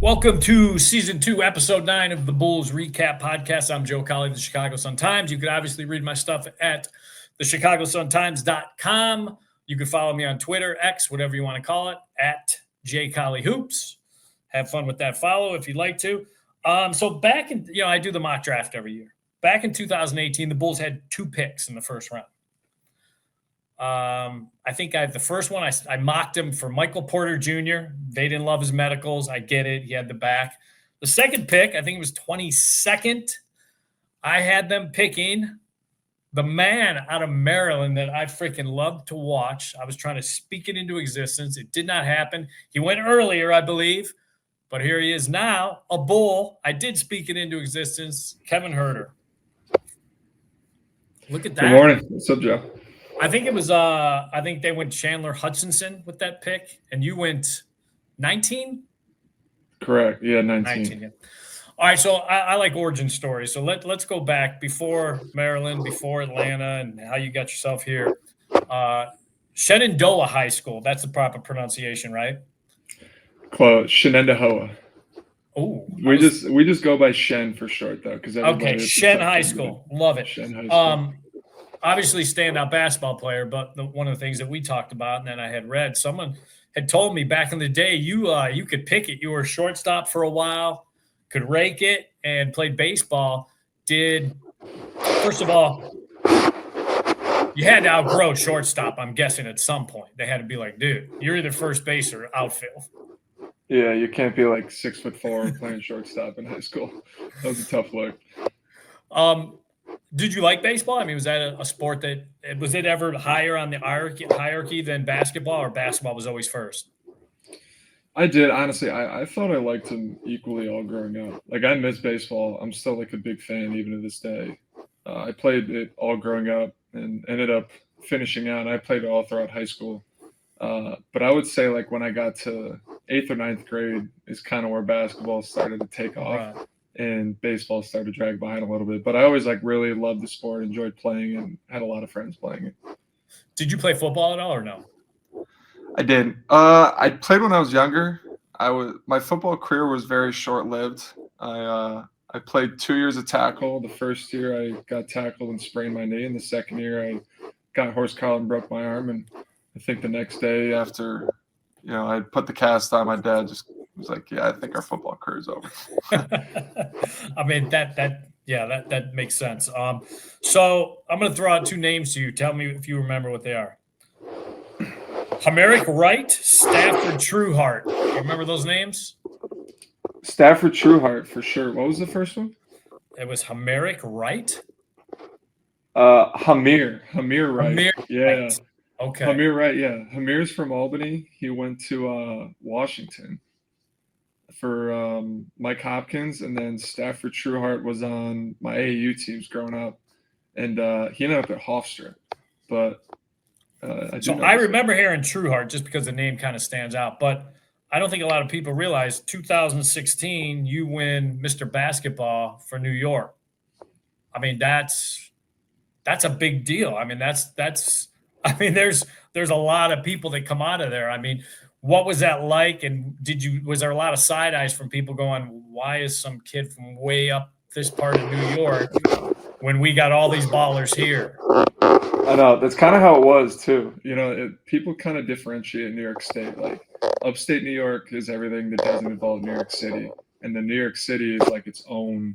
Welcome to Season 2, Episode 9 of the Bulls REKAP Podcast. I'm Joe Cowley of the Chicago Sun-Times. You can obviously read my stuff at thechicagosuntimes.com. You can follow me on Twitter, X, whatever you want to call it, at jcowleyhoops. Have fun with that follow if you'd like to. So back in, I do the mock draft every year. Back in 2018, the Bulls had 2 picks in the first round. I think the first one, I mocked him for Michael Porter Jr. They didn't love his medicals. I get it. He had the back. The second pick, I think it was 22nd. I had them picking the man out of Maryland that I freaking loved to watch. I was trying to speak it into existence. It did not happen. He went earlier, I believe, but here he is now, a Bull. I did speak it into existence. Kevin Huerter. Look at that. Good morning. What's up, Joe? I think it was I think they went Chandler Hutchinson with that pick, and you went 19? Correct. Yeah, 19. Yeah. All right, so I like origin stories. So let's go back before Maryland, before Atlanta, and how you got yourself here. Shenandoah High School. That's the proper pronunciation, right? Close. Shenandoah. Oh, we just go by Shen for short, though. Okay, Shen High School. Love it. Shen High School. Obviously, standout basketball player, but one of the things that we talked about, and then I had read, someone had told me back in the day, you could pick it. You were a shortstop for a while, could rake it, and played baseball. First of all, you had to outgrow shortstop, I'm guessing, at some point. They had to be like, dude, you're either first base or outfield. Yeah, you can't be like 6'4" playing shortstop in high school. That was a tough look. Did you like baseball? I mean, was that a sport was it ever higher on the hierarchy than basketball, or basketball was always first? I did. Honestly, I thought I liked them equally all growing up. Like, I miss baseball. I'm still like a big fan even to this day. I played it all growing up and ended up finishing out. I played it all throughout high school. But I would say like when I got to 8th or 9th grade is kind of where basketball started to take off. Right. And baseball started to drag behind a little bit. But I always like really loved the sport, enjoyed playing, and had a lot of friends playing it. Did you play football at all or no? I did. I played when I was younger. My football career was very short-lived. I played 2 years of tackle. The first year I got tackled and sprained my knee, and the second year I got horse collar and broke my arm. And I think the next day after, I put the cast on, my dad just was like, yeah, I think our football career is over. I mean, that makes sense. So I'm going to throw out 2 names to you. Tell me if you remember what they are. Hamerick Wright, Stafford Trueheart. You remember those names? Stafford Trueheart, for sure. What was the first one? It was Hamerick Wright? Hamir Wright. Hamir yeah. Wright. Okay. Hamir Wright, yeah. Hamir's from Albany. He went to Washington for Mike Hopkins, and then Stafford Trueheart was on my AAU teams growing up, and he ended up at Hofstra. But I remember hearing Trueheart just because the name kind of stands out, but I don't think a lot of people realize 2016 you win Mr. Basketball for New York. I mean, that's a big deal. I mean, there's a lot of people that come out of there. I mean, what was that like? And was there a lot of side eyes from people going, why is some kid from way up this part of New York when we got all these ballers here? I know. That's kind of how it was, too. People kind of differentiate New York State. Like, upstate New York is everything that doesn't involve New York City. And then New York City is like its own,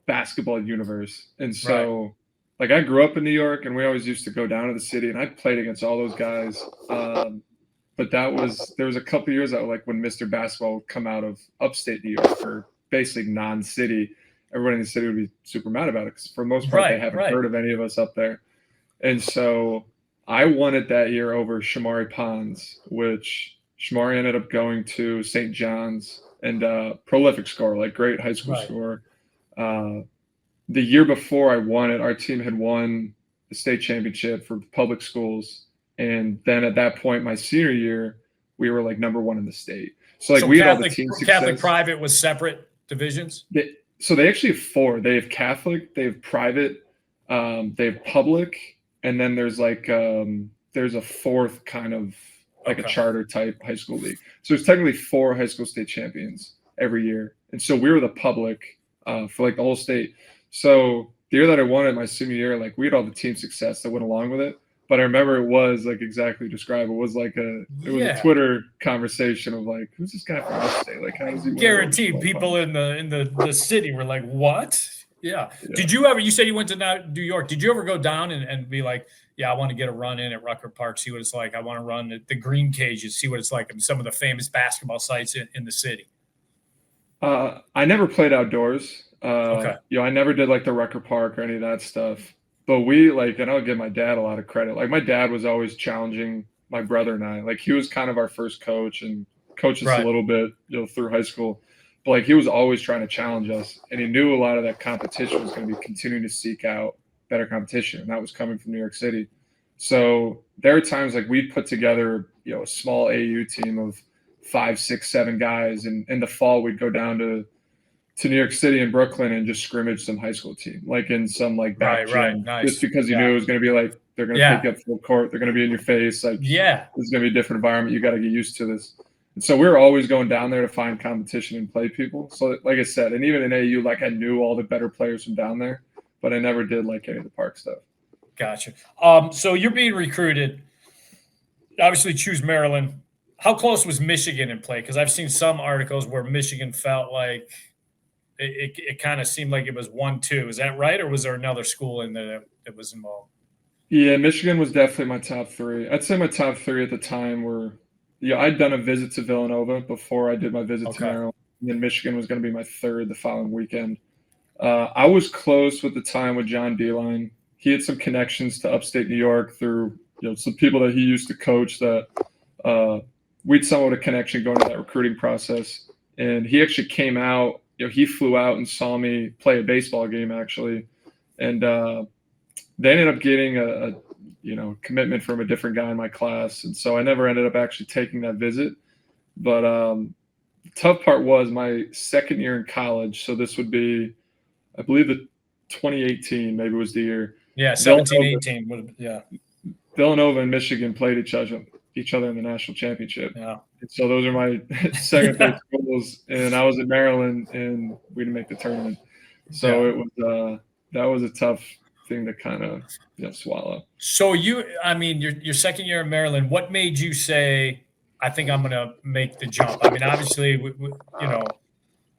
basketball universe. And so, like, I grew up in New York, and we always used to go down to the city, and I played against all those guys. But there was a couple years that, like, when Mr. Basketball would come out of upstate New York for basically non-city, everyone in the city would be super mad about it because for the most part they haven't heard of any of us up there. And so I won it that year over Shamari Pons, which Shamari ended up going to St. John's, and prolific scorer, like great high school scorer. The year before I won it, our team had won the state championship for public schools. And then at that point, my senior year, we were like number 1 in the state. So like we had all the team success. Catholic private was separate divisions? So they actually have 4. They have Catholic, they have private, they have public, and then there's like there's a 4th kind of like a charter type high school league. So there's technically 4 high school state champions every year. And so we were the public for like the whole state. So the year that I won it, my senior year, like we had all the team success that went along with it. But I remember it was like exactly described. It was like a Twitter conversation of like, who's this guy from our state? Like, how does he? Guaranteed, people in the city were like, what? Yeah. Did you ever? You said you went to New York. Did you ever go down and be like, yeah, I want to get a run in at Rucker Park, see what it's like. I want to run at the Green Cages, see what it's like. I mean, some of the famous basketball sites in the city. I never played outdoors. I never did like the Rucker Park or any of that stuff. But we and I'll give my dad a lot of credit. Like my dad was always challenging my brother and I. Like he was kind of our first coach and coached us a little bit, through high school. But like he was always trying to challenge us, and he knew a lot of that competition was going to be continuing to seek out better competition, and that was coming from New York City. So there are times like we'd put together, a small AU team of 5, 6, 7 guys, and in the fall we'd go down to New York City and Brooklyn and just scrimmage some high school team, like in some like back gym, nice. just because you knew it was going to be like they're going to take you up full court, they're going to be in your face, like this is going to be a different environment. You got to get used to this. And so we were always going down there to find competition and play people. So like I said, and even in AU, like I knew all the better players from down there, but I never did like any of the park stuff. Gotcha. So you're being recruited. Obviously, choose Maryland. How close was Michigan in play? Because I've seen some articles where Michigan felt like it kind of seemed like it was 1-2. Is that right, or was there another school in there that was involved? Yeah, Michigan was definitely my top 3. I'd say my top 3 at the time were, I'd done a visit to Villanova before I did my visit to Maryland. And then Michigan was going to be my 3rd the following weekend. I was close with the time with John Deline. He had some connections to upstate New York through some people that he used to coach that we'd somewhat a connection going to that recruiting process. And he actually came out. He flew out and saw me play a baseball game actually, and they ended up getting a commitment from a different guy in my class, and so I never ended up actually taking that visit. But the tough part was my second year in college, so this would be, I believe, the 2018 maybe was the year. Yeah, 17-18. Yeah. Villanova and Michigan played each other in the national championship. Yeah. And so those are my second 3 schools, and I was in Maryland, and we didn't make the tournament. So it was that was a tough thing to kind of swallow. So your second year in Maryland, what made you say, I think I'm going to make the jump? I mean, obviously,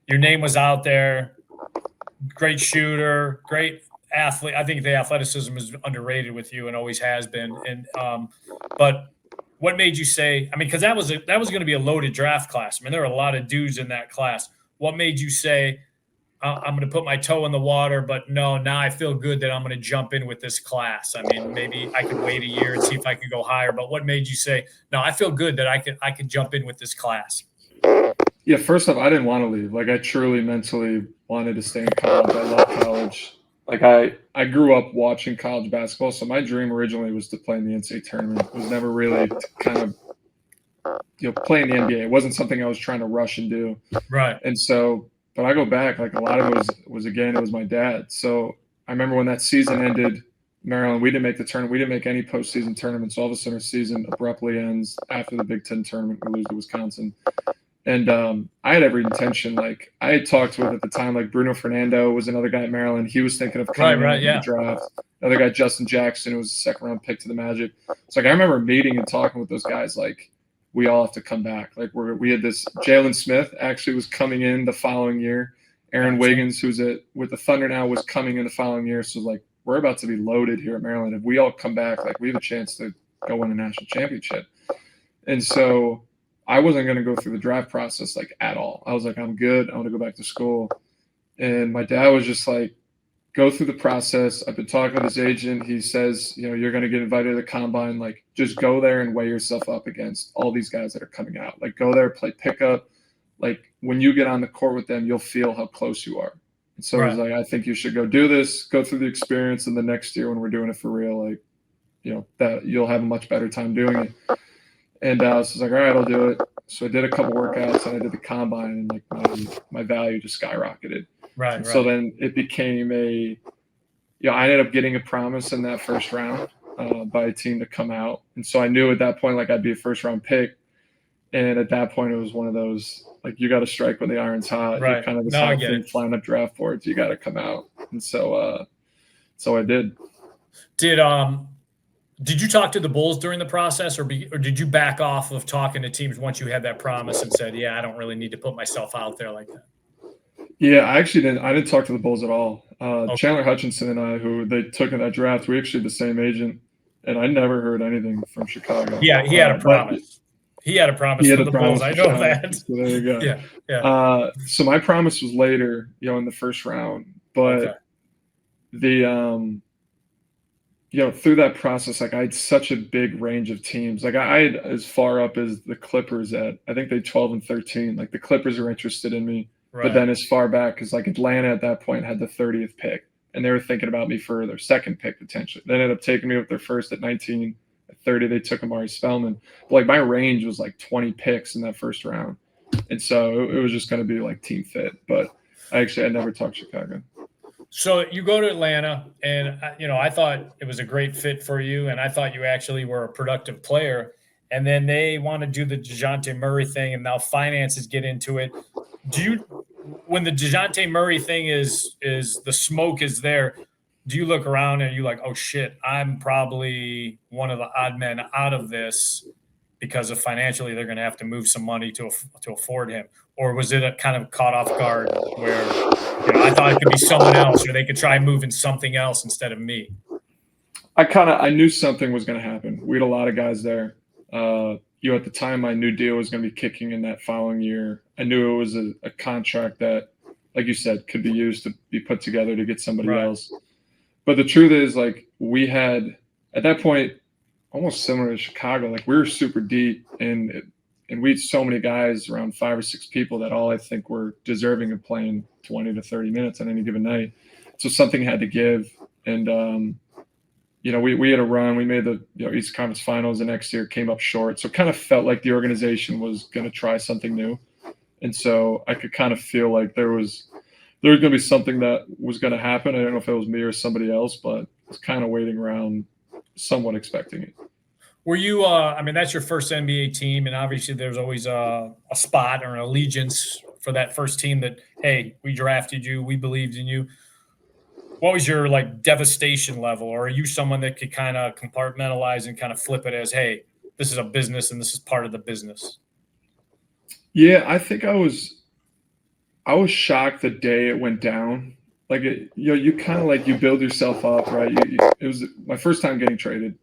your name was out there, great shooter, great athlete. I think the athleticism is underrated with you and always has been. And but what made you say? I mean, because that was going to be a loaded draft class. I mean, there were a lot of dudes in that class. What made you say, I'm going to put my toe in the water, but no, now I feel good that I'm going to jump in with this class? I mean, maybe I could wait a year and see if I could go higher, but what made you say, no, I feel good that I could jump in with this class? Yeah, first off, I didn't want to leave. Like, I truly mentally wanted to stay in college. I love college. Like, I grew up watching college basketball, so my dream originally was to play in the NCAA tournament. It was never really to kind of, play in the NBA. It wasn't something I was trying to rush and do. Right. And so, but I go back, like a lot of it was my dad. So I remember when that season ended, Maryland, we didn't make the tournament. We didn't make any postseason tournaments. All of a sudden, our season abruptly ends after the Big Ten tournament. We lose to Wisconsin. And I had every intention. Like, I had talked with at the time, like Bruno Fernando was another guy at Maryland. He was thinking of coming in the draft. Another guy, Justin Jackson, who was a second-round pick to the Magic. So, like, I remember meeting and talking with those guys, like, we all have to come back. Like, we had this Jalen Smith actually was coming in the following year. Aaron Wiggins, who's with the Thunder now, was coming in the following year. So, like, we're about to be loaded here at Maryland. If we all come back, like, we have a chance to go win a national championship. And so I wasn't going to go through the draft process, like, at all. I was like, I'm good. I want to go back to school. And my dad was just like, go through the process. I've been talking with his agent. He says, you're going to get invited to the combine. Like, just go there and weigh yourself up against all these guys that are coming out. Like, go there, play pickup. Like, when you get on the court with them, you'll feel how close you are. And so I was like, I think you should go do this, go through the experience. And the next year when we're doing it for real, like, that you'll have a much better time doing it. And so I was like, all right, I'll do it. So I did a couple workouts and I did the combine, and like my value just skyrocketed. Right. So then it became I ended up getting a promise in that first round. by a team to come out. And so I knew at that point, like, I'd be a first round pick. And at that point, it was one of those, like, you got to strike when the iron's hot. Right. You're kind of the No, I same get thing it. flying up draft boards. You got to come out. And so I did. Did you talk to the Bulls during the process, or did you back off of talking to teams once you had that promise and said, yeah, I don't really need to put myself out there like that? Yeah, I actually didn't. I didn't talk to the Bulls at all. Chandler Hutchinson and I, who they took in that draft, we actually had the same agent, and I never heard anything from Chicago. Yeah, he had a promise. He had a promise from the Bulls. I know that. So there you go. Yeah. So my promise was later, in the first round, but through that process, like, I had such a big range of teams. Like, I had as far up as the Clippers at, I think they 12 and 13. Like, the Clippers were interested in me. Right. But then as far back as, like, Atlanta at that point had the 30th pick, and they were thinking about me for their second pick potentially. They ended up taking me with their first at 19. At 30, they took Amari Spellman. But, like, my range was like 20 picks in that first round. And so it was just going to be like team fit. But I never talked Chicago. So you go to Atlanta, and I thought it was a great fit for you, and I thought you actually were a productive player. And then they want to do the DeJounte Murray thing, and now finances get into it. When the DeJounte Murray thing is the smoke is there, do you look around and you're like, oh shit, I'm probably one of the odd men out of this because of financially they're going to have to move some money to afford him? Or was it a kind of caught off guard where I thought it could be someone else, or they could try moving something else instead of me? I knew something was going to happen. We had a lot of guys there. At the time, my new deal was going to be kicking in that following year. I knew it was a contract that, like you said, could be used to be put together to get somebody else. But the truth is, like, we had at that point almost similar to Chicago. Like, we were super deep, and we had so many guys, around 5 or 6 people, that all I think were deserving of playing 20 to 30 minutes on any given night. So something had to give, and we had a run. We made the East Conference Finals the next year, came up short. So it kind of felt like the organization was going to try something new. And so I could kind of feel like there was going to be something that was going to happen. I don't know if it was me or somebody else, but I was kind of waiting around, somewhat expecting it. Were you, that's your first NBA team, and obviously there's always a spot or an allegiance for that first team that, hey, we drafted you, we believed in you. What was your, like, devastation level? Or are you someone that could kind of compartmentalize and kind of flip it as, hey, this is a business and this is part of the business? Yeah, I think I was shocked the day it went down. Like, you kind of, like, you build yourself up, right? It was my first time getting traded.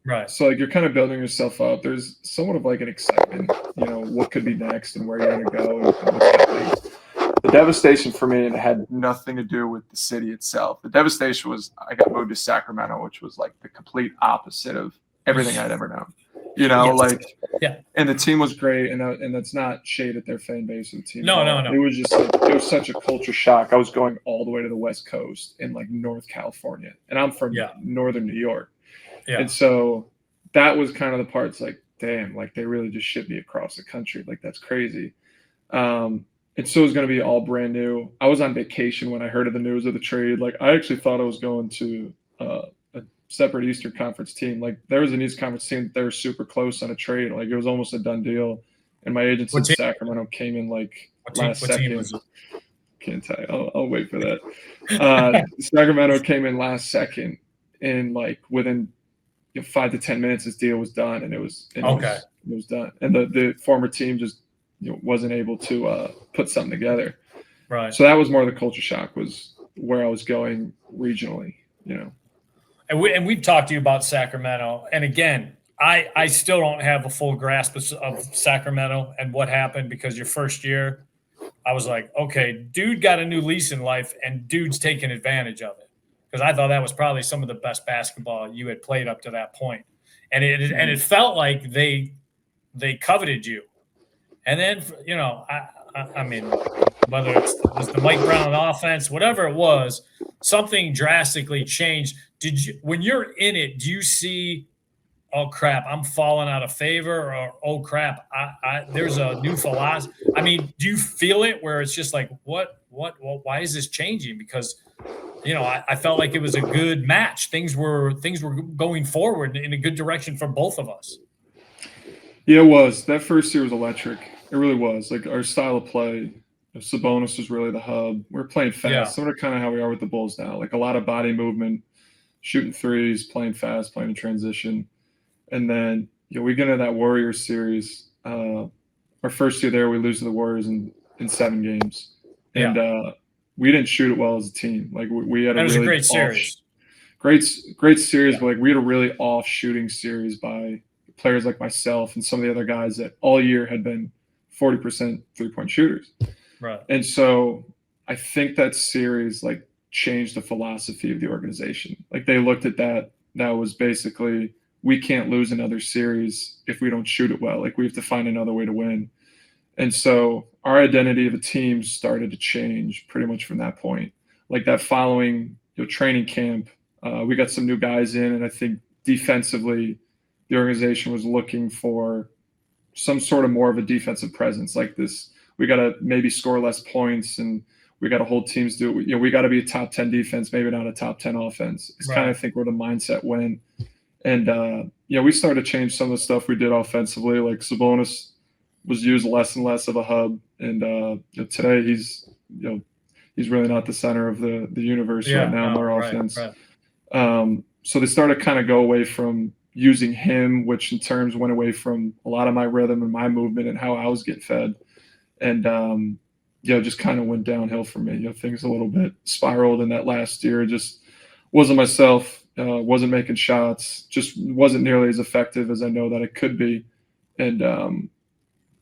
Right. So, like, you're kind of building yourself up. There's somewhat of, like, an excitement, what could be next and where you're going to go and what's happening. The devastation for me, it had nothing to do with the city itself. The devastation was I got moved to Sacramento, which was like the complete opposite of everything I'd ever known. And the team was great, and that's not shade at their fan base of the team. No. It was just like, it was such a culture shock. I was going all the way to the West Coast in, like, North California, and I'm from Northern New York. Yeah. And so that was kind of the parts, like, damn, like, they really just shipped me across the country. Like, that's crazy. And so it was going to be all brand new. I was on vacation when I heard of the news of the trade. Like, I actually thought I was going to a separate Eastern Conference team. Like, there was an East Conference team that they were super close on a trade. Like, it was almost a done deal. And my agents in Sacramento came in, like, last second. Can't tell you. I'll wait for that. Sacramento came in last second, and, like, within 5 to 10 minutes, this deal was done, and it was done. And the former team just wasn't able to put something together. Right. So that was more of the culture shock, was where I was going regionally, And we've talked to you about Sacramento. And again, I still don't have a full grasp of Sacramento and what happened, because your first year, I was like, okay, dude got a new lease in life, and dude's taking advantage of it. Because I thought that was probably some of the best basketball you had played up to that point. And it felt like they coveted you. And then, I mean, whether it was the Mike Brown offense, whatever it was, something drastically changed. When you're in it, do you see, oh crap, I'm falling out of favor, or oh crap, there's a new philosophy? I mean, do you feel it where it's just like, why is this changing? Because I felt like it was a good match. Things were going forward in a good direction for both of us. Yeah, it was. That first year was electric. It really was. Like our style of play, Sabonis was really the hub. We were playing fast, Yeah. sort of kind of how we are with the Bulls now. Like a lot of body movement, shooting threes, playing fast, playing in transition. And then we get into that Warriors series. Our first year there, we lose to the Warriors in 7 games. And we didn't shoot it well as a team. Like we had a really great series. Great series, but like we had a really off shooting series by players like myself and some of the other guys that all year had been 40% 3-point shooters. Right. And so I think that series like changed the philosophy of the organization. Like they looked at that was basically, we can't lose another series if we don't shoot it well. Like we have to find another way to win. And so our identity of a team started to change pretty much from that point. Like that following training camp, we got some new guys in, and I think defensively the organization was looking for some sort of more of a defensive presence like this. We got to maybe score less points, and we got to hold teams to it. We got to be a top 10 defense, maybe not a top 10 offense. It's kind of, I think, where the mindset went. And, we started to change some of the stuff we did offensively. Like Sabonis was used less and less of a hub. And today he's really not the center of the universe right now in their offense. Right. So they started to kind of go away from using him, which in terms went away from a lot of my rhythm and my movement and how I was getting fed. And, just kind of went downhill for me. Things a little bit spiraled in that last year. Just wasn't myself, wasn't making shots, just wasn't nearly as effective as I know that it could be. And,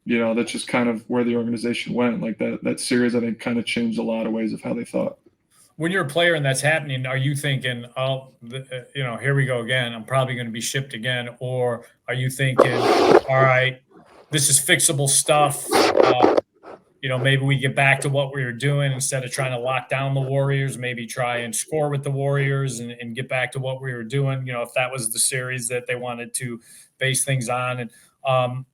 that's just kind of where the organization went. Like that series, I think, kind of changed a lot of ways of how they thought. When you're a player and that's happening, are you thinking, here we go again, I'm probably going to be shipped again? Or are you thinking, all right, this is fixable stuff. Maybe we get back to what we were doing instead of trying to lock down the Warriors, maybe try and score with the Warriors and get back to what we were doing, if that was the series that they wanted to base things on. And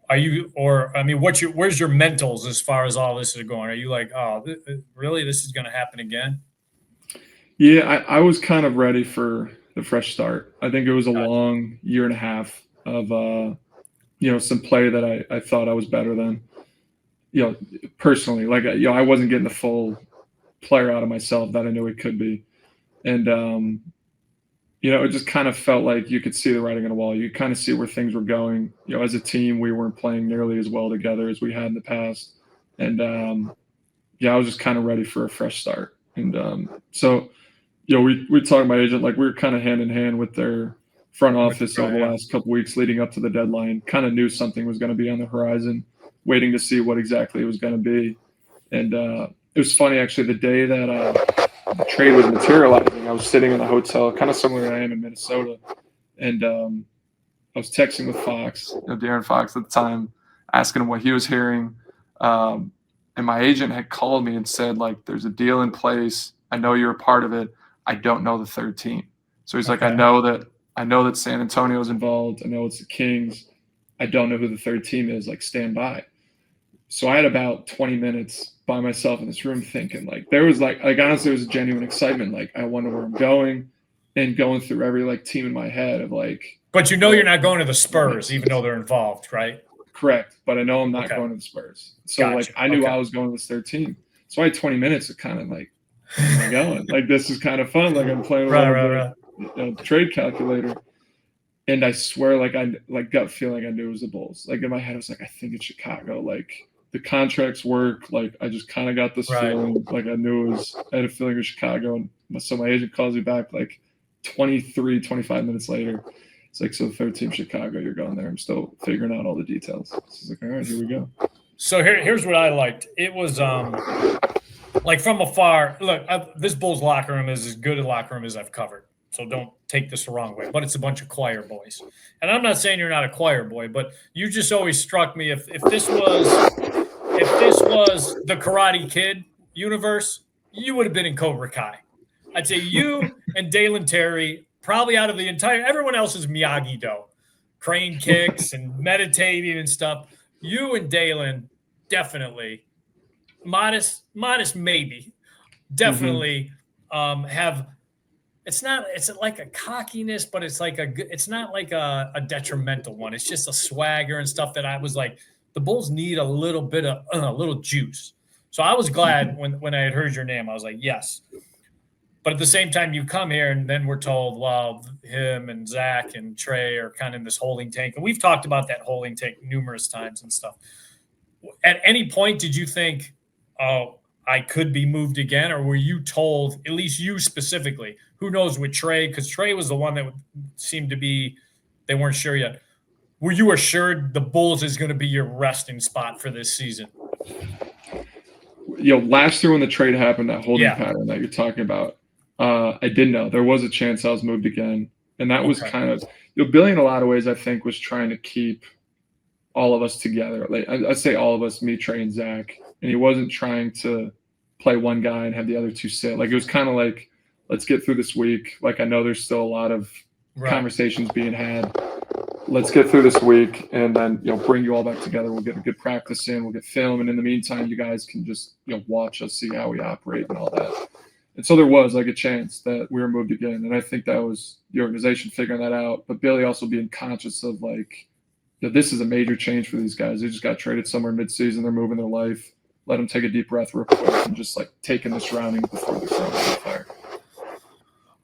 where's your mentals as far as all this is going? Are you like, oh, really, this is going to happen again? Yeah, I was kind of ready for the fresh start. I think it was a long year and a half of, some play that I thought I was better than, personally. Like, I wasn't getting the full player out of myself that I knew it could be. And, it just kind of felt like you could see the writing on the wall. You kind of see where things were going. As a team, we weren't playing nearly as well together as we had in the past. And, I was just kind of ready for a fresh start. And so, we talked to my agent, like we were kind of hand in hand with their front office over the last couple of weeks leading up to the deadline. Kind of knew something was going to be on the horizon, waiting to see what exactly it was going to be. And it was funny, actually, the day that the trade was materializing, I was sitting in a hotel, kind of similar to I am in Minnesota. And I was texting with Fox, De'Aaron Fox at the time, asking him what he was hearing. And my agent had called me and said, like, there's a deal in place. I know you're a part of it. I don't know the third team. So he's like, I know that San Antonio's involved. I know it's the Kings. I don't know who the third team is. Like, stand by. So I had about 20 minutes by myself in this room thinking, like, there was like honestly, there was a genuine excitement. Like, I wonder where I'm going, and going through every like team in my head of like. But you're not going to the Spurs, even though they're involved, right? Correct. But I know I'm not going to the Spurs. So like, I knew I was going to this third team. So I had 20 minutes of kind of like, where am I going? Like, this is kind of fun. Like, I'm playing with the trade calculator. And I swear, like, I gut feeling I knew it was the Bulls. Like, in my head, I was like, I think it's Chicago. Like, the contracts work. Like, I just kind of got this feeling. Like, I had a feeling it was Chicago. And so my agent calls me back like 25 minutes later. It's like, so the third team, Chicago, you're going there. I'm still figuring out all the details. So it's like, all right, here we go. So here's what I liked. It was like from afar. Look, this Bulls locker room is as good a locker room as I've covered. So don't take this the wrong way, but it's a bunch of choir boys. And I'm not saying you're not a choir boy, but you just always struck me if this was the Karate Kid universe, you would have been in Cobra Kai. I'd say you and Dalen Terry, probably out of the entire, everyone else is Miyagi-Do, crane kicks and meditating and stuff. You and Dalen, definitely, modest maybe, definitely have – it's like a cockiness, but it's not like a detrimental one. It's just a swagger and stuff that I was like, the Bulls need a little bit of a little juice. So I was glad when I had heard your name. I was like, yes. But at the same time, you come here and then we're told, well, him and Zach and Trey are kind of in this holding tank. And we've talked about that holding tank numerous times and stuff. At any point, did you think, oh, I could be moved again? Or were you told, at least you specifically, who knows with Trey, because Trey was the one that seemed to be, they weren't sure yet. Were you assured the Bulls is going to be your resting spot for this season? Last year when the trade happened, that holding pattern that you're talking about, I did know there was a chance I was moved again. And that was kind of, Billy in a lot of ways, I think, was trying to keep all of us together. Like I say all of us, me, Trey, and Zach. And he wasn't trying to play one guy and have the other two sit. Like it was kind of like, let's get through this week. Like I know there's still a lot of conversations being had. Let's get through this week and then, bring you all back together. We'll get a good practice in. We'll get film. And in the meantime, you guys can just, watch us, see how we operate and all that. And so there was like a chance that we were moved again. And I think that was the organization figuring that out. But Billy also being conscious of like, this is a major change for these guys. They just got traded somewhere midseason. They're moving their life. Let them take a deep breath real quick and just like taking this rounding before they're thrown on the fire.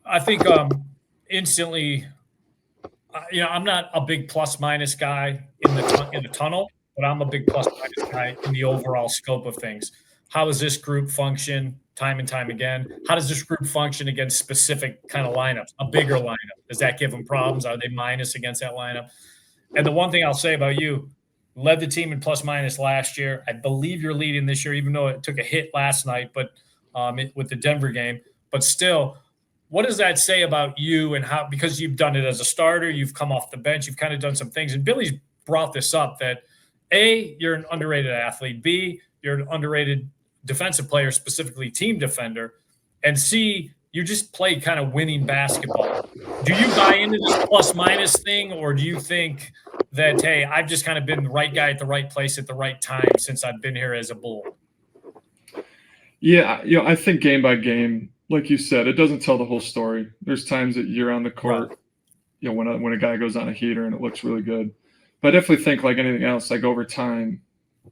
I think instantly – I'm not a big plus minus guy in the tunnel, but I'm a big plus minus guy in the overall scope of things. How does this group function time and time again? How does this group function against specific kind of lineups? A bigger lineup, does that give them problems? Are they minus against that lineup? And the one thing I'll say about you, led the team in plus minus last year. I believe you're leading this year, even though it took a hit last night, but with the Denver game. But still, what does that say about you and how, because you've done it as a starter, you've come off the bench, you've kind of done some things. And Billy's brought this up that A, you're an underrated athlete. B, you're an underrated defensive player, specifically team defender. And C, you just play kind of winning basketball. Do you buy into this plus minus thing, or do you think that, hey, I've just kind of been the right guy at the right place at the right time since I've been here as a Bull? Yeah, I think game by game, like you said, it doesn't tell the whole story. There's times that you're on the court, when a guy goes on a heater and it looks really good. But I definitely think like anything else, like over time,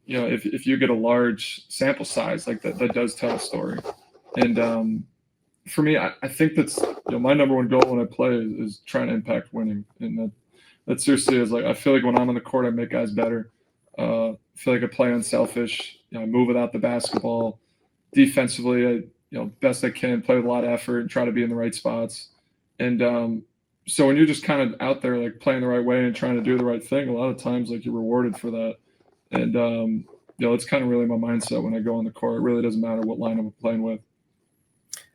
if you get a large sample size, like that does tell a story. And for me, I think that's my number one goal when I play is trying to impact winning. And that seriously is like I feel like when I'm on the court, I make guys better. I feel like I play unselfish. I move without the basketball. Defensively, best I can, play with a lot of effort and try to be in the right spots. And so when you're just kind of out there, like playing the right way and trying to do the right thing, a lot of times like you're rewarded for that. And, it's kind of really my mindset when I go on the court. It really doesn't matter what lineup I'm playing with.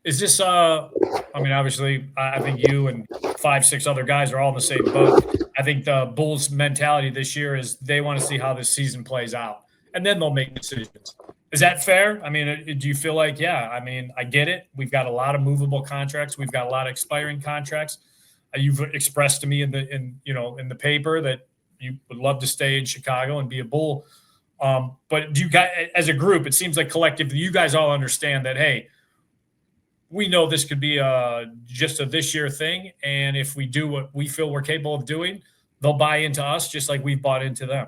Is this, obviously I think you and 5-6 other guys are all in the same boat. I think the Bulls mentality this year is they want to see how this season plays out and then they'll make decisions. Is that fair? I mean, do you feel like, I get it. We've got a lot of movable contracts. We've got a lot of expiring contracts. You've expressed to me in the paper that you would love to stay in Chicago and be a Bull. But do you guys, as a group, it seems like collectively, you guys all understand that, hey, we know this could be just a this year thing. And if we do what we feel we're capable of doing, they'll buy into us just like we've bought into them.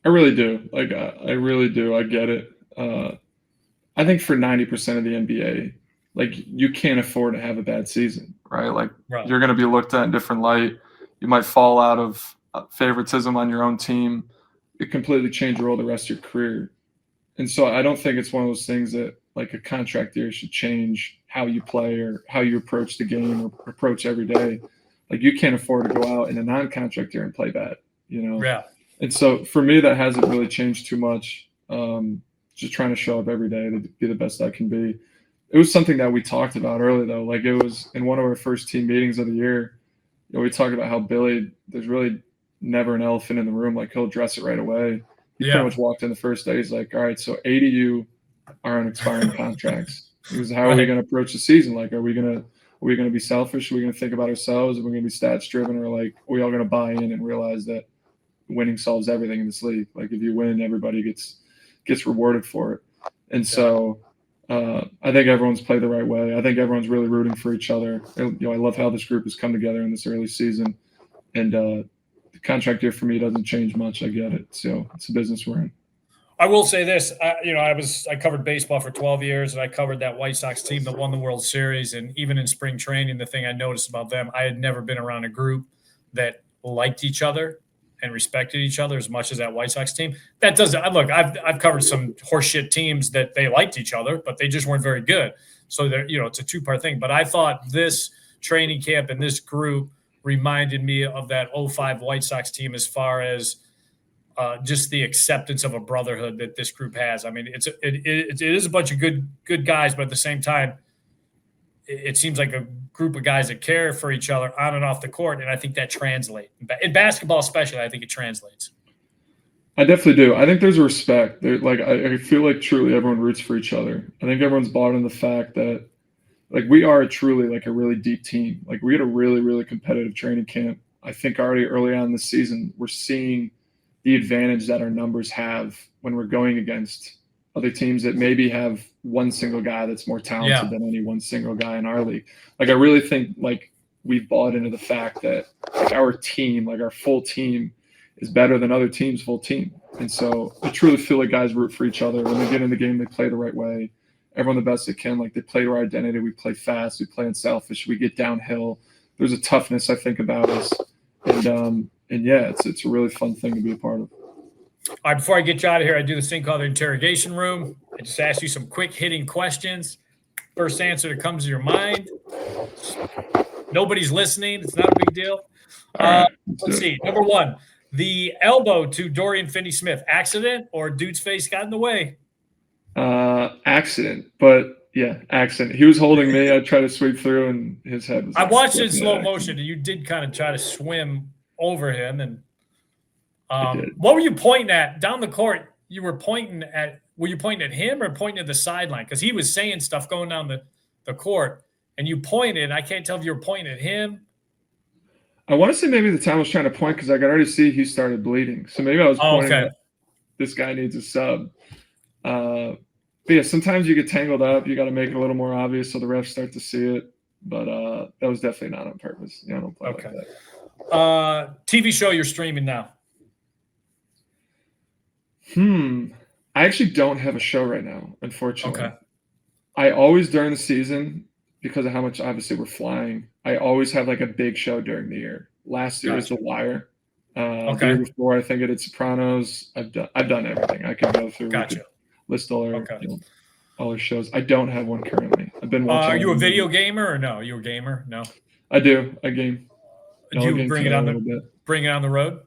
I really do. Like, I really do. I get it. I think for 90% of the NBA, like you can't afford to have a bad season, right? Like you're going to be looked at in different light. You might fall out of favoritism on your own team. It completely change your role the rest of your career. And so I don't think it's one of those things that like a contract year should change how you play or how you approach the game or approach every day. Like you can't afford to go out in a non-contract year and play bad, Yeah. And so for me, that hasn't really changed too much. Just trying to show up every day to be the best I can be. It was something that we talked about early, though. Like it was in one of our first team meetings of the year. We talked about how Billy, there's really never an elephant in the room. Like he'll address it right away. He pretty much walked in the first day. He's like, all right, so 80 of you are on expiring contracts. He was, how are we going to approach the season? Like, are we going to be selfish? Are we going to think about ourselves? Are we going to be stats driven? Or like, are we all going to buy in and realize that winning solves everything in this league? Like if you win, everybody gets rewarded for it. And so I think everyone's played the right way. I think everyone's really rooting for each other. You know, I love how this group has come together in this early season, and the contract year for me doesn't change much. I get it. So it's a business we're in. I will say this, I covered baseball for 12 years, and I covered that White Sox team that won the World Series. And even in spring training, the thing I noticed about them, I had never been around a group that liked each other and respected each other as much as that White Sox team. That doesn't look. I've covered some horseshit teams that they liked each other, but they just weren't very good. So it's a two-part thing. But I thought this training camp and this group reminded me of that 05 White Sox team as far as just the acceptance of a brotherhood that this group has. I mean, it is a bunch of good guys, but at the same time, it seems like a group of guys that care for each other on and off the court, and I think that translates. In basketball especially, I think it translates. I definitely do. I think there's a respect. I feel like truly everyone roots for each other. I think everyone's bought in the fact that we are truly a really deep team. We had a really, really competitive training camp. I think already early on in the season, we're seeing the advantage that our numbers have when we're going against other teams that maybe have one single guy that's more talented than any one single guy in our league. I really think we've bought into the fact that our team, our full team, is better than other teams' full team. And so I truly feel like guys root for each other. When they get in the game, they play the right way. Everyone the best they can. They play to our identity. We play fast. We play unselfish. We get downhill. There's a toughness, I think, about us. And yeah, it's a really fun thing to be a part of. All right, before I get you out of here, I do this thing called the Interrogation Room. I just ask you some quick hitting questions. First answer that comes to your mind. Nobody's listening. It's not a big deal. Let's see. Number one, the elbow to Dorian Finney-Smith. Accident or dude's face got in the way? Accident. But, yeah, accident. He was holding me. I tried to sweep through, and his head was I watched it in slow motion, and you did kind of try to swim over him. And what were you pointing at down the court? You were pointing at – were you pointing at him or pointing at the sideline? Because he was saying stuff going down the court, and you pointed. I can't tell if you were pointing at him. I want to say maybe the time I was trying to point because I could already see he started bleeding. So maybe I was pointing at this guy needs a sub. But, yeah, sometimes you get tangled up. You got to make it a little more obvious so the refs start to see it. But that was definitely not on purpose. I don't play like that. TV show you're streaming now? I actually don't have a show right now, unfortunately. Okay. I always, during the season, because of how much obviously we're flying, I always have a big show during the year. Last year was The Wire. The year before, I think I did Sopranos. I've done everything. I can go through. Gotcha. List all our shows. I don't have one currently. I've been watching. Are you a video gamer or no? You a gamer? No. I do. I game. Do you bring it on the road?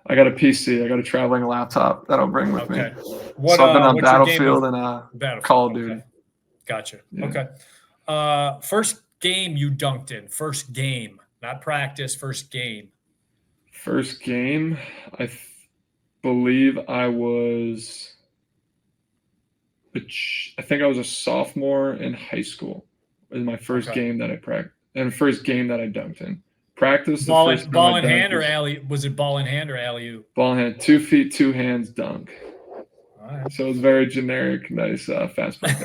I got a PC. I got a traveling laptop that I'll bring with me. So I've been on Battlefield and Call of Duty. Gotcha. Yeah. Okay. First game you dunked in. First game, not practice. First game. First game, I believe I was. I think I was a sophomore in high school. It was my first game that I practiced, and first game that I dunked in. Practice the ball in hand or alley? Was it ball in hand or alley-oop? Ball in hand, 2 feet, 2 hands, dunk. All right. So it was very generic, nice fast break.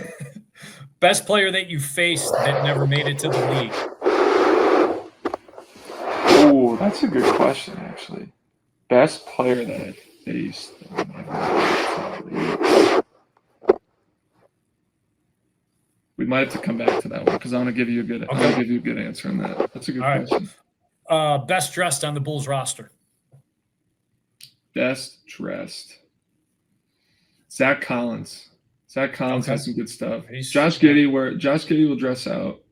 Best player that you faced that never made it to the league? Oh, that's a good question, actually. Best player that I faced. We might have to come back to that one because I want to give you a good. I'm gonna give you a good answer on that. That's a good question. Best dressed on the Bulls roster. Best dressed. Zach Collins. Zach Collins has some good stuff. Josh Giddey will dress out,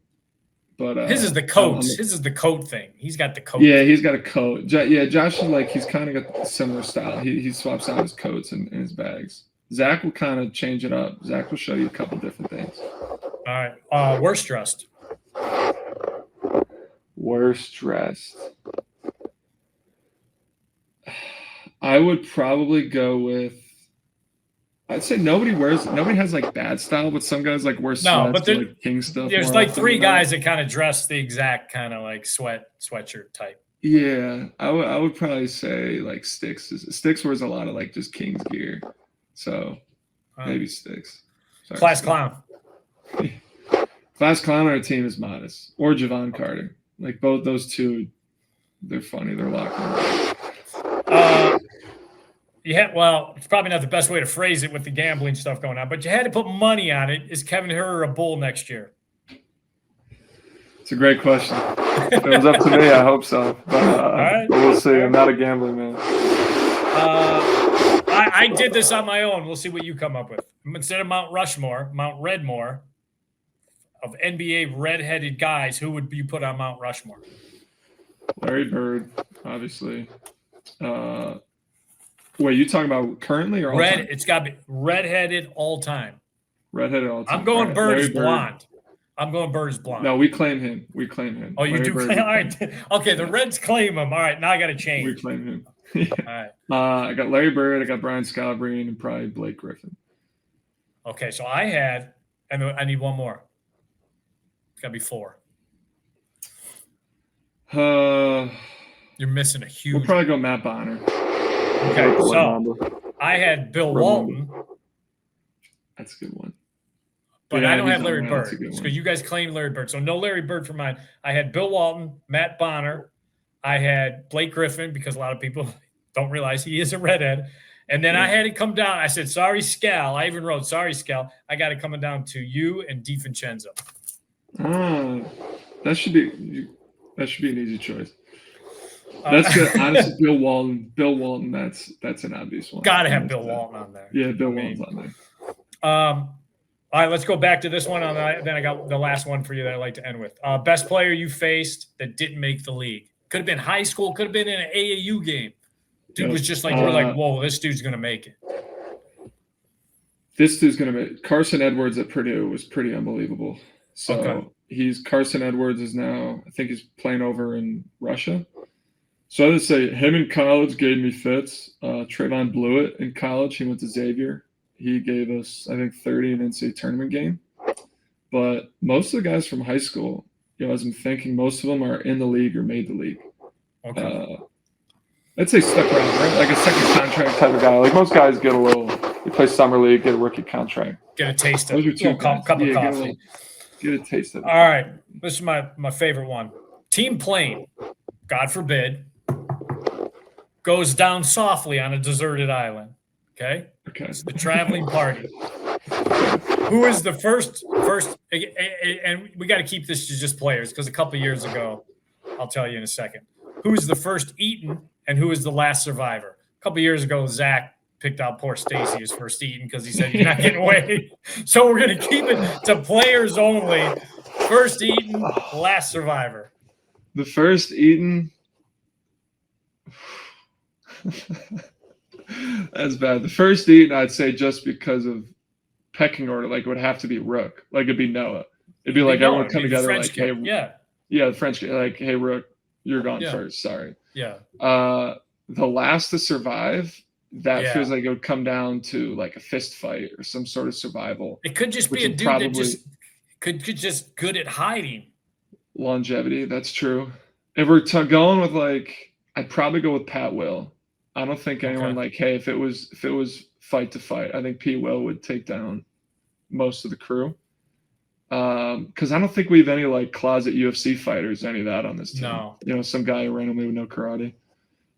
but his is the coat. His is the coat thing. He's got the coat. Yeah, he's got a coat. Yeah, Josh is he's kind of got a similar style. He swaps out his coats and his bags. Zach will kind of change it up. Zach will show you a couple different things. All right. Worst dressed. Worst dressed. I would probably go with. I'd say nobody has bad style, but some guys wear sweats king stuff. There's 3 guys that kind of dress the exact kind of sweatshirt type. Yeah, I would probably say Sticks. Sticks wears a lot of just King's gear, so maybe Sticks. Class clown. Fast clown on our team is Modest or Javon Carter. Like both those two, they're funny. They're locked in. Yeah, well, it's probably not the best way to phrase it with the gambling stuff going on, but you had to put money on it. Is Kevin Huerter a Bull next year? It's a great question. If it was up to me, I hope so. But we'll see. I'm not a gambling man. I did this on my own. We'll see what you come up with. Instead of Mount Rushmore, Mount Redmore, of NBA redheaded guys, who would you put on Mount Rushmore? Larry Bird, obviously. Wait, you talking about currently or all time? It's got to be redheaded all time. Redheaded all time. I'm going right. Bird is blonde. I'm going Bird is blonde. No, we claim him. Oh, you do claim? All right. Okay, the Reds claim him. All right, now I got to change. We claim him. Yeah. All right. I got Larry Bird. I got Brian Scalabrine and probably Blake Griffin. Okay, so I had, and I need one more. It's got to be 4. You're missing a huge. We'll probably go Matt Bonner. Okay, so I had Bill Walton. That's a good one. But yeah, I don't have Larry Bird. That's a good one. Because you guys claimed Larry Bird. So no Larry Bird for mine. I had Bill Walton, Matt Bonner. I had Blake Griffin because a lot of people don't realize he is a redhead. And then I had it come down. I said, sorry, Scal. I even wrote, sorry, Scal. I got it coming down to you and DiVincenzo. That should be an easy choice. That's good. Honestly, Bill Walton. Bill Walton. That's an obvious one. Got to have Bill Walton on there. Yeah, Bill Walton's on there. All right, let's go back to this one. Then I got the last one for you that I like to end with. Best player you faced that didn't make the league. Could have been high school. Could have been in an AAU game. Dude was just like, we're like, whoa, this dude's gonna make it. This dude's gonna make Carson Edwards at Purdue was pretty unbelievable. So Carson Edwards is now, I think he's playing over in Russia. So I would say him in college gave me fits. Trayvon Blewett in college, he went to Xavier. He gave us, I think, 30 in an NCAA tournament game. But most of the guys from high school, as I'm thinking, most of them are in the league or made the league. Okay. I'd say stuck around, right? Like a second contract Type of guy. Like most guys get you play summer league, get a rookie contract. Get a taste of Those are two a cup of coffee. Get a taste of it. All right. This is my favorite one. Team plane, God forbid, goes down softly on a deserted island. Okay? It's the traveling party. Who is the first, and we got to keep this to just players because a couple of years ago, I'll tell you in a second, who is the first eaten and who is the last survivor? A couple of years ago, Zach picked out poor Stacy as first eaten because he said, you're not getting away. So we're going to keep it to players only. First eaten, last survivor. The first eaten. That's bad. The first eaten, I'd say just because of pecking order, like it would have to be Rook. Like it'd be Noah. It'd be like everyone come together French like, kid. hey, the French kid, like, hey, Rook, you're gone first. Sorry. Yeah. The last to survive, that feels like it would come down to like a fist fight or some sort of survival. It could just be a dude that just could just good at hiding. Longevity, that's true. If we're going with like, I'd probably go with Pat Will. I don't think anyone like, hey, if it was fight to fight, I think P. Will would take down most of the crew. Because I don't think we have any like closet UFC fighters, any of that on this team. No. Some guy randomly with no karate.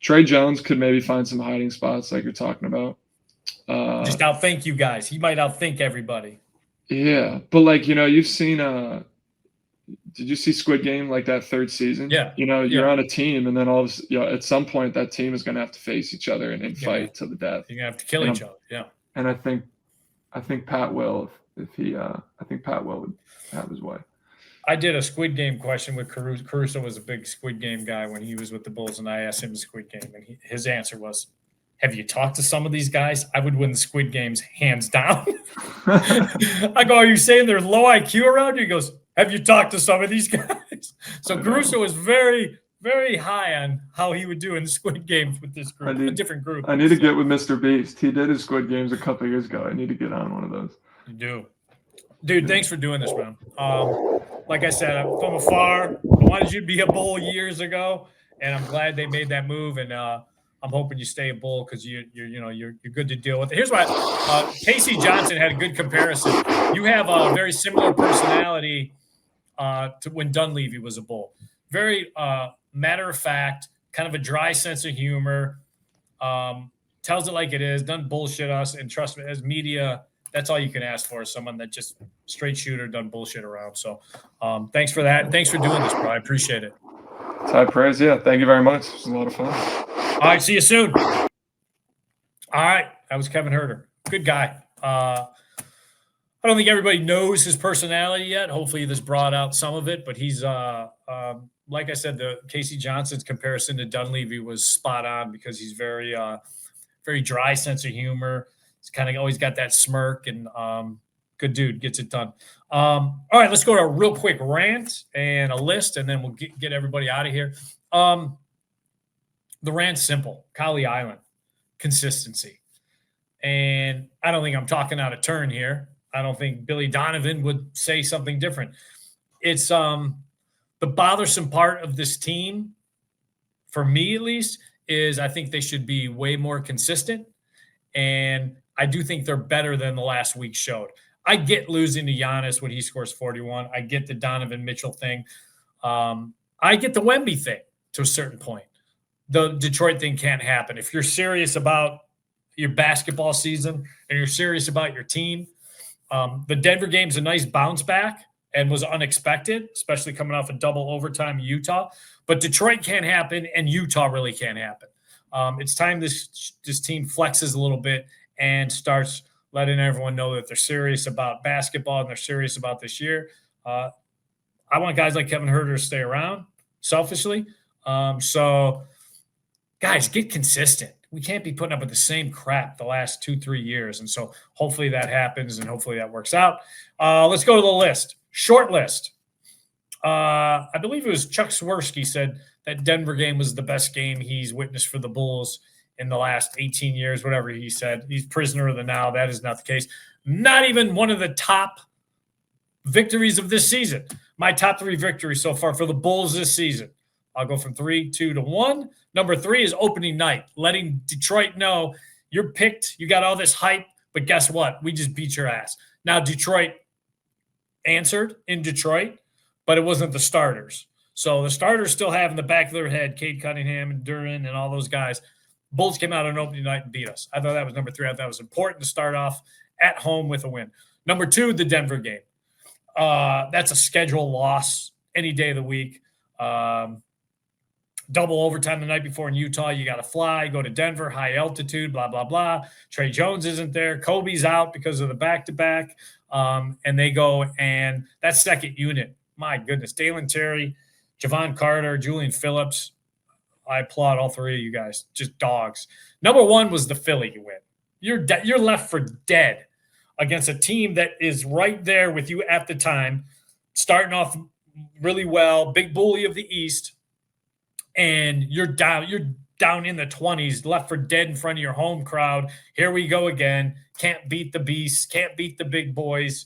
Trey Jones could maybe find some hiding spots like you're talking about. Just outthink you guys. He might outthink everybody. Yeah, but like you've seen. Did you see Squid Game, like that third season? Yeah. You're on a team, and then all of at some point that team is going to have to face each other and fight to the death. You're going to have to kill each other. Yeah. And I think Pat will, I think Pat will would have his way. I did a Squid Game question with Caruso. Caruso was a big Squid Game guy when he was with the Bulls, and I asked him the Squid Game, and his answer was, have you talked to some of these guys? I would win the Squid Games hands down. I go, are you saying there's low IQ around you? He goes, have you talked to some of these guys? So Caruso was very, very high on how he would do in the Squid Games with this group, a different group. I need to get with Mr. Beast. He did his Squid Games a couple of years ago. I need to get on one of those. You do. Dude, thanks for doing this, man. Like I said, from afar, I wanted you to be a Bull years ago, and I'm glad they made that move. And I'm hoping you stay a Bull because you're good to deal with. Here's what Casey Johnson had a good comparison. You have a very similar personality to when Dunleavy was a Bull. Very matter of fact, kind of a dry sense of humor. Tells it like it is. Doesn't bullshit us. And trust me, as media, that's all you can ask for is someone that just straight shooter, doesn't bullshit around. So thanks for that. And thanks for doing this, bro. I appreciate it. It's high praise. Yeah. Thank you very much. It was a lot of fun. All right. See you soon. All right. That was Kevin Huerter. Good guy. I don't think everybody knows his personality yet. Hopefully this brought out some of it, but he's like I said, the Casey Johnson's comparison to Dunleavy was spot on because he's very dry sense of humor. He's kind of always got that smirk and good dude, gets it done. All right, let's go to a real quick rant and a list, and then we'll get everybody out of here. The rant's simple. Cowley Island, consistency. And I don't think I'm talking out of turn here. I don't think Billy Donovan would say something different. It's the bothersome part of this team, for me at least, is I think they should be way more consistent. And I do think they're better than the last week showed. I get losing to Giannis when he scores 41. I get the Donovan Mitchell thing. I get the Wemby thing to a certain point. The Detroit thing can't happen. If you're serious about your basketball season and you're serious about your team, the Denver game's a nice bounce back and was unexpected, especially coming off a double overtime in Utah. But Detroit can't happen, and Utah really can't happen. It's time this team flexes a little bit and starts letting everyone know that they're serious about basketball and they're serious about this year. I want guys like Kevin Huerter to stay around, selfishly. So, guys, get consistent. We can't be putting up with the same crap the last 2-3 years. And so hopefully that happens and hopefully that works out. Let's go to the list. Short list. I believe it was Chuck Swirsky said that Denver game was the best game he's witnessed for the Bulls in the last 18 years, whatever he said. He's prisoner of the now. That is not the case. Not even one of the top victories of this season. My top 3 victories so far for the Bulls this season. I'll go from 3, 2 to 1. Number 3 is opening night, letting Detroit know you're picked. You got all this hype, but guess what? We just beat your ass. Now, Detroit answered in Detroit, but it wasn't the starters. So the starters still have in the back of their head Cade Cunningham and Duran and all those guys. Bulls came out on opening night and beat us. I thought that was number 3. I thought it was important to start off at home with a win. Number 2, the Denver game. That's a schedule loss any day of the week. Double overtime the night before in Utah. You got to fly, go to Denver, high altitude, blah, blah, blah. Trey Jones isn't there. Kobe's out because of the back-to-back. And they go, and that second unit, my goodness, Dalen Terry, Javon Carter, Julian Phillips. I applaud all 3 of you guys. Just dogs. Number 1 was the Philly you win. You're left for dead against a team that is right there with you at the time, starting off really well, big bully of the East, and you're down in the 20s, left for dead in front of your home crowd. Here we go again. Can't beat the Beasts, can't beat the big boys.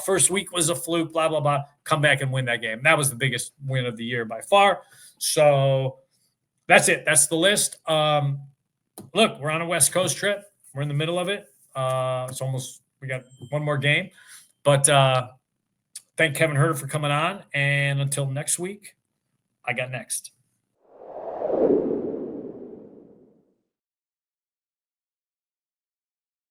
First week was a fluke, blah, blah, blah. Come back and win that game. That was the biggest win of the year by far. So that's it. That's the list. Look, we're on a West Coast trip. We're in the middle of it. We got one more game. But thank Kevin Huerter for coming on. And until next week, I got next.